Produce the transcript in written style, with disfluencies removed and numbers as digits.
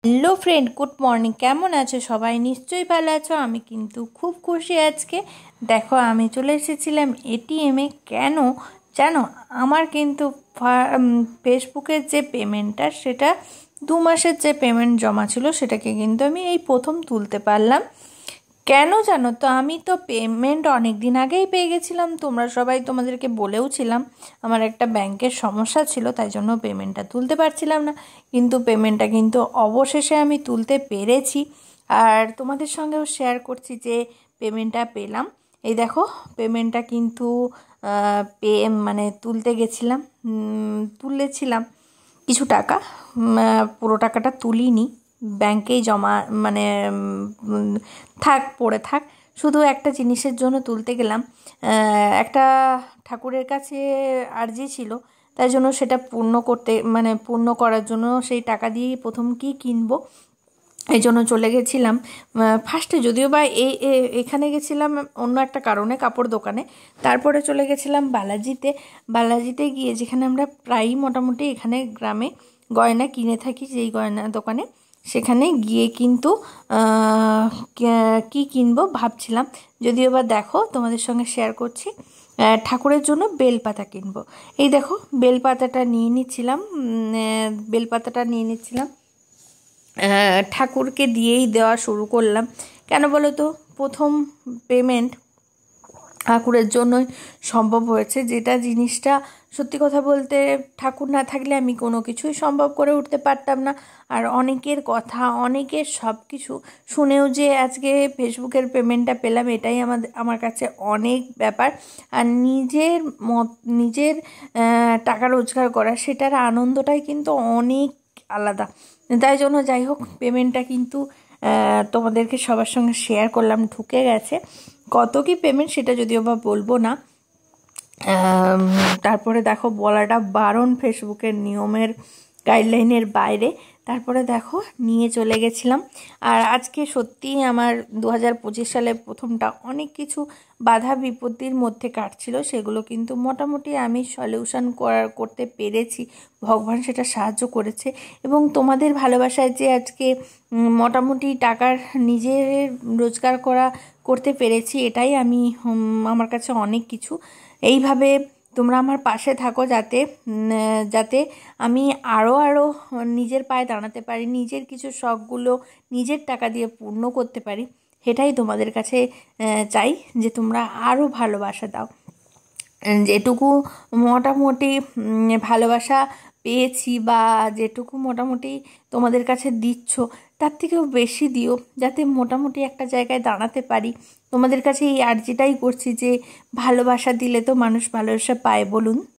Hello friend, good morning. কেমন আছো সবাই? নিশ্চয়ই ভালো আছো। আমি কিন্তু খুব খুশি আজকে। দেখো, আমি চলে এসেছিলাম এটিএমে। কেন জানো? আমার কিন্তু ফেসবুকের যে পেমেন্টটা, সেটা 2 মাসের যে পেমেন্ট জমা ছিল, সেটাকে কিন্তু আমি এই প্রথম তুলতে পারলাম। কেন জানো তো? আমি তো পেমেন্ট অনেক দিন আগেই পেয়ে গেছিলাম। তোমরা সবাই, তোমাদেরকে বলেও ছিলাম আমার একটা ব্যাংকের সমস্যা ছিল, তাই জন্য পেমেন্টটা তুলতে পারছিলাম না। কিন্তু পেমেন্টটা কিন্তু অবশেষে আমি তুলতে পেরেছি। আর তোমাদের সঙ্গেও শেয়ার করছি যে পেমেন্টটা পেলাম। এই দেখো, পেমেন্টটা কিন্তু মানে তুলতে গেছিলাম, তুলেছিলাম কিছু টাকা। পুরো টাকাটা তুলিনি, ব্যাংকেই জমা, মানে থাক, পড়ে থাক। শুধু একটা জিনিসের জন্য তুলতে গেলাম। একটা ঠাকুরের কাছে আর্জি ছিল, তাই জন্য সেটা পূর্ণ করার জন্য সেই টাকা দিয়েই প্রথম কি কিনবো, এই জন্য চলে গেছিলাম। ফার্স্টে যদিও বা এখানে গেছিলাম অন্য একটা কারণে, কাপড় দোকানে। তারপরে চলে গেছিলাম বালাজিতে গিয়ে, যেখানে আমরা প্রায়ই মোটামুটি এখানে গ্রামে গয়না কিনে থাকি, যেই গয়না দোকানে, সেখানে গিয়ে কিন্তু কি কিনবো ভাবছিলাম। যদিও বা দেখো, তোমাদের সঙ্গে শেয়ার করছি, ঠাকুরের জন্য বেলপাতা কিনবো। এই দেখো, বেলপাতাটা নিয়ে নিচ্ছিলাম। ঠাকুরকে দিয়েই দেওয়া শুরু করলাম। কেন বলো তো? প্রথম পেমেন্ট ঠাকুরের জন্যই সম্ভব হয়েছে, যেটা জিনিসটা সত্যি কথা বলতে, ঠাকুর না থাকলে আমি কোনো কিছুই সম্ভব করে উঠতে পারতাম না। আর অনেকের কথা, অনেকের সব কিছু শুনেও যে আজকে ফেসবুকের পেমেন্টটা পেলাম, এটাই আমার কাছে অনেক ব্যাপার। আর নিজের টাকা রোজগার করা, সেটার আনন্দটাই কিন্তু অনেক আলাদা। তাই জন্য যাই হোক, পেমেন্টটা কিন্তু তোমাদেরকে সবার সঙ্গে শেয়ার করলাম, ঢুকে গেছে। কত কি পেমেন্ট সেটা যদিও বা বলবো না। তারপরে দেখো, বলাটা বারণ, ফেসবুকের নিয়মের গাইডলাইনের বাইরে। তারপরে দেখো, নিয়ে চলে গেছিলাম। আর আজকে সত্যিই আমার 2025 সালের প্রথমটা অনেক কিছু বাধা বিপত্তির মধ্যে কাটছিল, সেগুলো কিন্তু মোটামুটি আমি সলিউশন করতে পেরেছি। ভগবান সেটা সাহায্য করেছে। এবং তোমাদের ভালোবাসায় যে আজকে মোটামুটি টাকার নিজের রোজগার করতে পেরেছি, এটাই আমার কাছে অনেক কিছু। এইভাবে তোমরা আমার পাশে থাকো, যাতে আমি আরও নিজের পায়ে দাঁড়াতে পারি, নিজের কিছু শখগুলো নিজের টাকা দিয়ে পূর্ণ করতে পারি। সেটাই তোমাদের কাছে চাই, যে তোমরা আরও ভালোবাসা দাও। যেটুকু মোটামুটি ভালোবাসা পেয়েছি, বা যেটুকু মোটামুটি তোমাদের কাছে দিচ্ছ, তার থেকেও বেশি দিও, যাতে মোটামুটি একটা জায়গায় দাঁড়াতে পারি। তোমাদের কাছে এই আর্জিটাই করছি যে ভালোবাসা দিলে তো মানুষ ভালোবাসা পায়, বলুন।